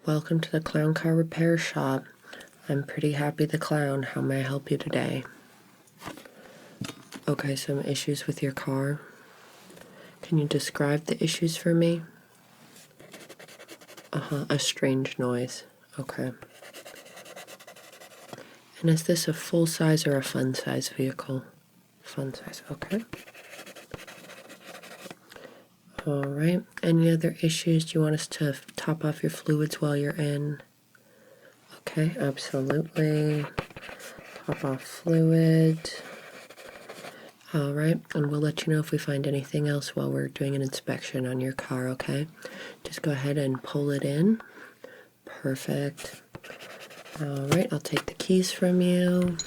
Welcome to the Clown Car Repair Shop. I'm Pretty Happy the Clown. How may I help you today? Okay, some issues with your car. Can you describe the issues for me? A strange noise. Okay. And is this a full-size or a fun-size vehicle? Fun-size, okay. Alright, any other issues? Do you want us to top off your fluids while you're in? Okay, absolutely. Top off fluids. Alright, and we'll let you know if we find anything else while we're doing an inspection on your car, okay? Just go ahead and pull it in. Perfect. Alright, I'll take the keys from you.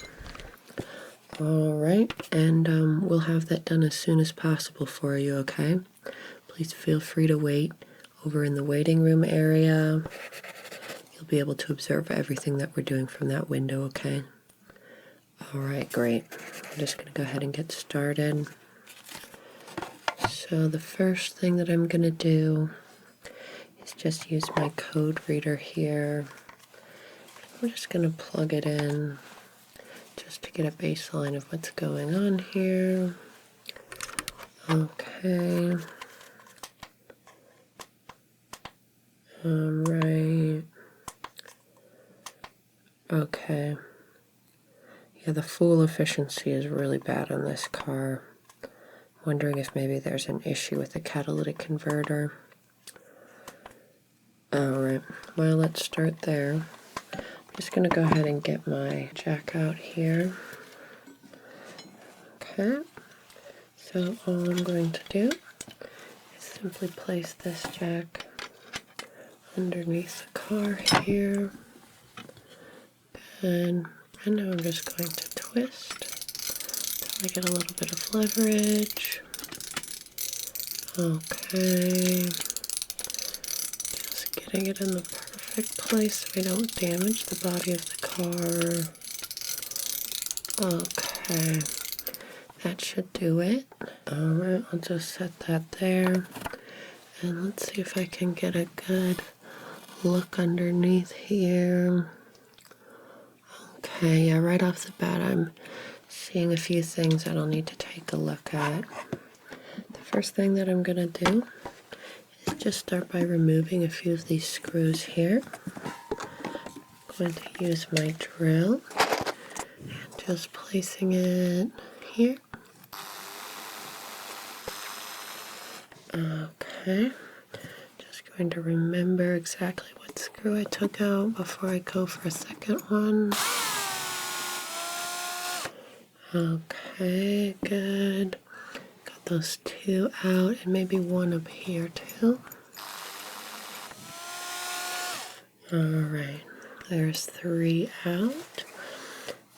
Alright, and we'll have that done as soon as possible for you, okay? Please feel free to wait over in the waiting room area. You'll be able to observe everything that we're doing from that window, okay? Alright, great. I'm just going to go ahead and get started. So the first thing that I'm going to do is just use my code reader here. I'm just going to plug it in just to get a baseline of what's going on here. Okay. Alright. Okay. Yeah, the fuel efficiency is really bad on this car. I'm wondering if maybe there's an issue with the catalytic converter. Alright, well, let's start there. I'm just going to go ahead and get my jack out here. Okay, so all I'm going to do is simply place this jack underneath the car here. Good. And now I'm just going to twist until I get a little bit of leverage. Okay. Just getting it in the perfect place so we don't damage the body of the car. Okay. That should do it. Alright, I'll just set that there. And let's see if I can get a good look underneath here. Okay, yeah, right off the bat I'm seeing a few things that I'll need to take a look at. The first thing that I'm going to do is just start by removing a few of these screws here. I'm going to use my drill and just placing it here. Okay, just going to remember exactly what screw I took out before I go for a second one. Okay, good. Got those two out and maybe one up here too. Alright, there's three out.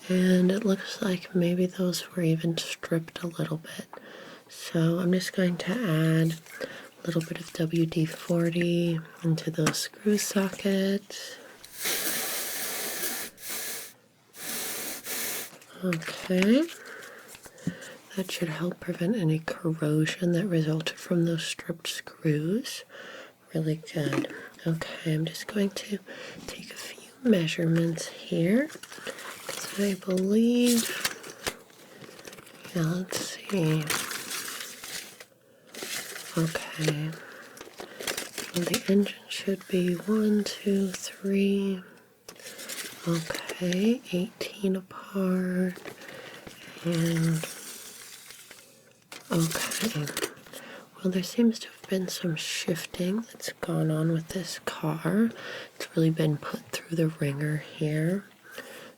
And it looks like maybe those were even stripped a little bit. So I'm just going to add a little bit of WD-40 into those screw sockets. Okay, that should help prevent any corrosion that resulted from those stripped screws. Really good. Okay, I'm just going to take a few measurements here because I believe, yeah, let's see. Okay, well, the engine should be 1, 2, 3. Okay, 18 apart, and okay, well, there seems to have been some shifting that's gone on with this car. It's really been put through the ringer here.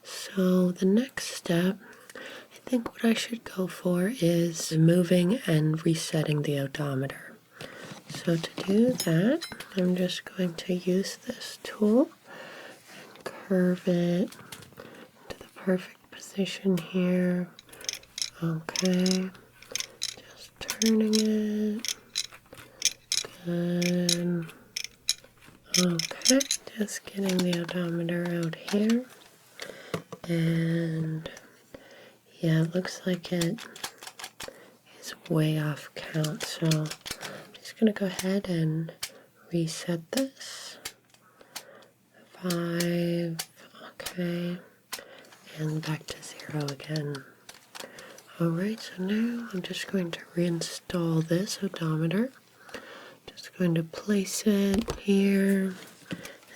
So the next step, I think what I should go for is removing and resetting the odometer. So to do that, I'm just going to use this tool. Curve it to the perfect position here. Okay, just turning it. Good. Okay, just getting the odometer out here. And yeah, it looks like it is way off count. So I'm just going to go ahead and reset this. 5, okay, and back to 0 again. Alright, so now I'm just going to reinstall this odometer. Just going to place it here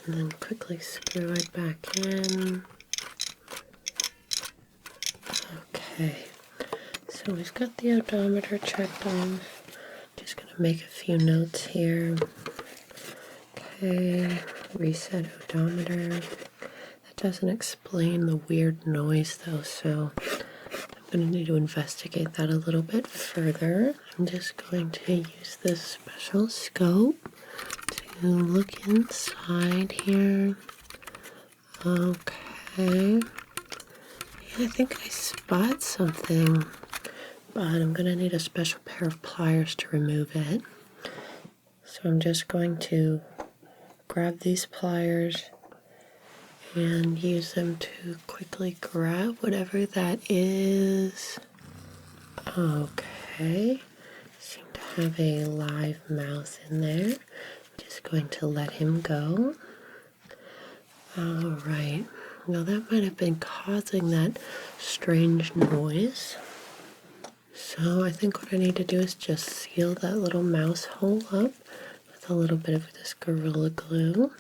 and then quickly screw it back in. Okay, so we've got the odometer checked off. Just going to make a few notes here. Okay, reset odometer. That doesn't explain the weird noise though, so I'm going to need to investigate that a little bit further. I'm just going to use this special scope to look inside here. Okay. Yeah, I think I spot something, but I'm going to need a special pair of pliers to remove it. So I'm just going to grab these pliers and use them to quickly grab whatever that is. Okay, seem to have a live mouse in there. Just going to let him go. Alright, now that might have been causing that strange noise. So I think what I need to do is just seal that little mouse hole up with a little bit of this Gorilla Glue.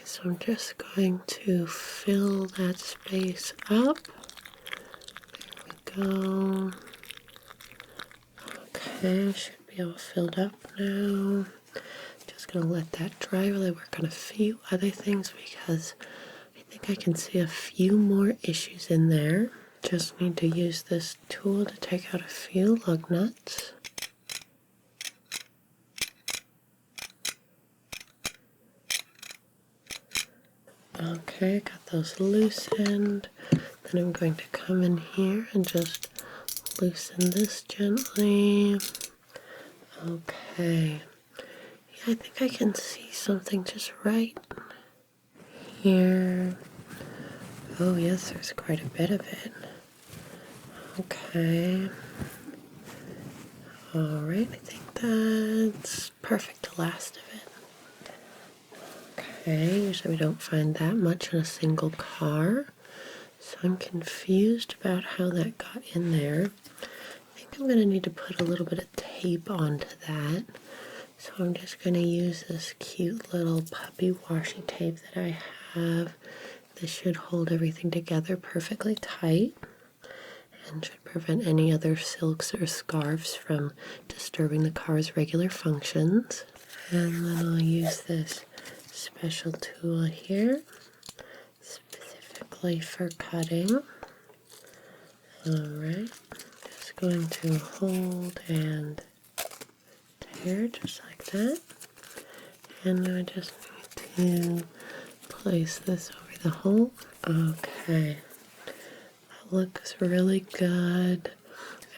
So I'm just going to fill that space up. There we go. Okay, should be all filled up now. Just gonna let that dry while I work on a few other things because I think I can see a few more issues in there. Just need to use this tool to take out a few lug nuts. Okay, got those loosened. Then I'm going to come in here and just loosen this gently. Okay. Yeah, I think I can see something just right here. Oh yes, there's quite a bit of it. Okay. Alright, I think that's perfect, the last of it. Okay, usually we don't find that much in a single car. So I'm confused about how that got in there. I think I'm going to need to put a little bit of tape onto that. So I'm just going to use this cute little puppy washi tape that I have. This should hold everything together perfectly tight and should prevent any other silks or scarves from disturbing the car's regular functions. And then I'll use this special tool here, specifically for cutting. Alright, just going to hold and tear just like that. And I just need to place this over the hole. Okay, that looks really good.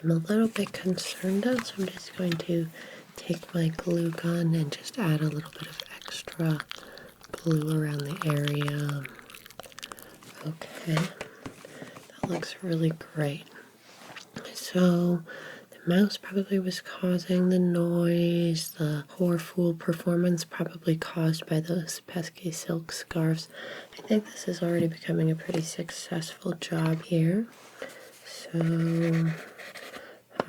I'm a little bit concerned though, so I'm just going to take my glue gun and just add a little bit of extra glue around the area. Okay, that looks really great. So the mouse probably was causing the noise, the poor fool performance probably caused by those pesky silk scarves. I think this is already becoming a pretty successful job here. So,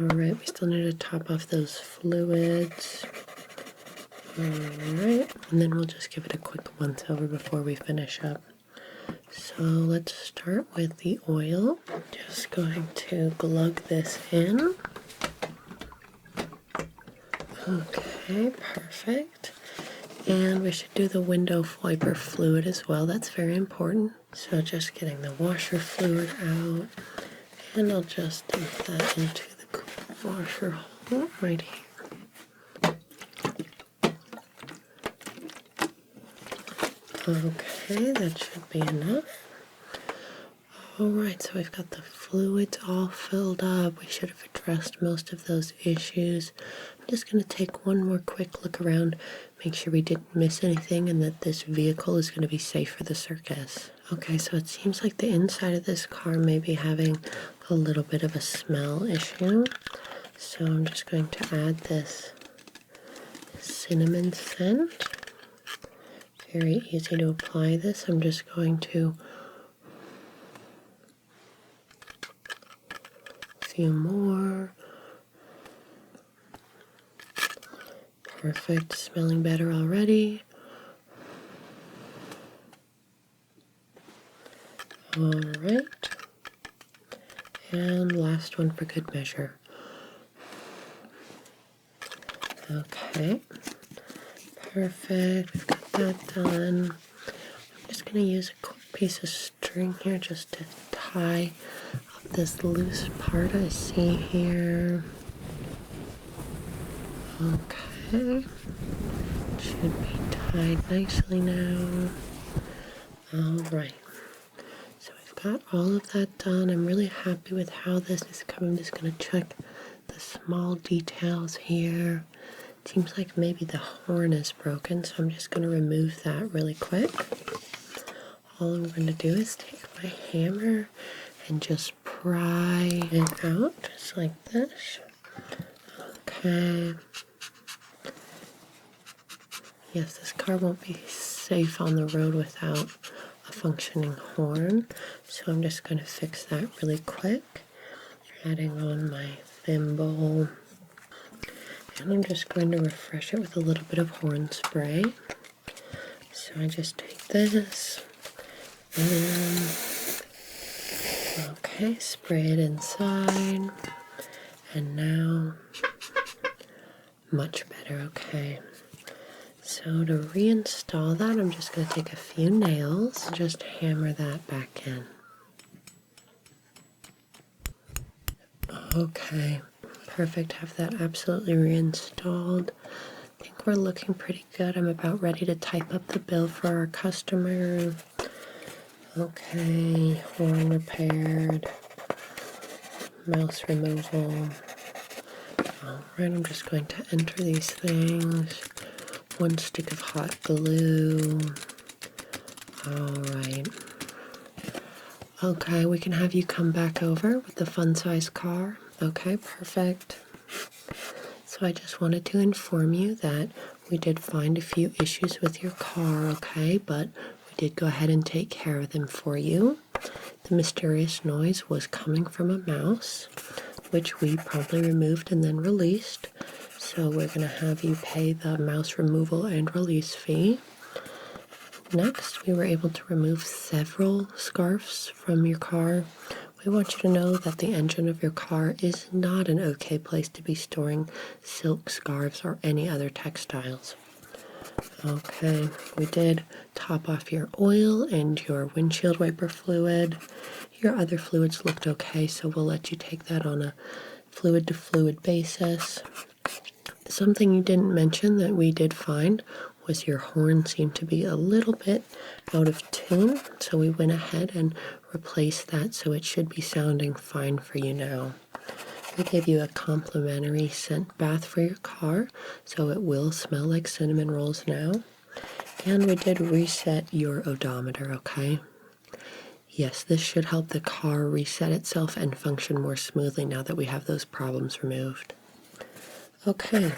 alright, we still need to top off those fluids. Alright, and then we'll just give it a quick once over before we finish up. So let's start with the oil. Just going to glug this in. Okay, perfect. And we should do the window wiper fluid as well. That's very important. So just getting the washer fluid out. And I'll just dump that into the washer hole right here. Okay, that should be enough. Alright, so we've got the fluids all filled up. We should have addressed most of those issues. I'm just going to take one more quick look around, make sure we didn't miss anything and that this vehicle is going to be safe for the circus. Okay, so it seems like the inside of this car may be having a little bit of a smell issue. So I'm just going to add this cinnamon scent. Very easy to apply this. I'm just going to a few more. Perfect, smelling better already. All right. And last one for good measure. Okay. Perfect, we've got that done. I'm just going to use a quick piece of string here just to tie up this loose part I see here. Okay, should be tied nicely now. All right, so we've got all of that done. I'm really happy with how this is coming. I'm just going to check the small details here. Seems like maybe the horn is broken, so I'm just going to remove that really quick. All I'm going to do is take my hammer and just pry it out, just like this. Okay. Yes, this car won't be safe on the road without a functioning horn, so I'm just going to fix that really quick. Adding on my thimble. And I'm just going to refresh it with a little bit of horn spray. So I just take this and, okay, spray it inside. And now, much better, okay. So to reinstall that, I'm just going to take a few nails and just hammer that back in. Okay. Perfect, have that absolutely reinstalled. I think we're looking pretty good. I'm about ready to type up the bill for our customer. Okay, horn repaired, mouse removal. All right, I'm just going to enter these things. 1 stick of hot glue. All right. Okay, we can have you come back over with the fun-size car. Okay, perfect. So I just wanted to inform you that we did find a few issues with your car, okay, but we did go ahead and take care of them for you. The mysterious noise was coming from a mouse, which we promptly removed and then released. So we're going to have you pay the mouse removal and release fee. Next, we were able to remove several scarves from your car. We want you to know that the engine of your car is not an okay place to be storing silk scarves or any other textiles. Okay, we did top off your oil and your windshield wiper fluid. Your other fluids looked okay, so we'll let you take that on a fluid-to-fluid basis. Something you didn't mention that we did find was your horn seemed to be a little bit out of tune, so we went ahead and replaced that, so it should be sounding fine for you now. We gave you a complimentary scent bath for your car, so it will smell like cinnamon rolls now. And we did reset your odometer, okay? Yes, this should help the car reset itself and function more smoothly now that we have those problems removed. Okay.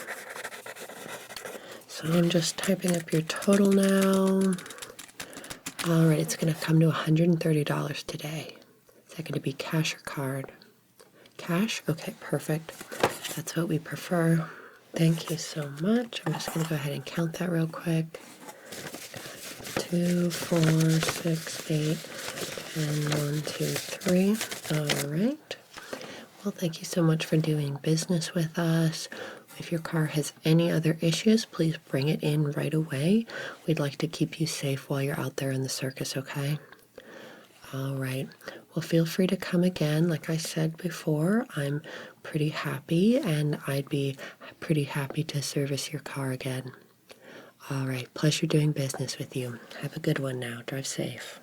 So I'm just typing up your total now. All right, it's going to come to $130 today. Is that going to be cash or card? Cash? Okay, perfect. That's what we prefer. Thank you so much. I'm just going to go ahead and count that real quick. 2, 4, 6, 8, and 1, 2, 3. All right. Well, thank you so much for doing business with us. If your car has any other issues, please bring it in right away. We'd like to keep you safe while you're out there in the circus, okay? All right. Well, feel free to come again. Like I said before, I'm pretty happy, and I'd be pretty happy to service your car again. All right. Pleasure doing business with you. Have a good one now. Drive safe.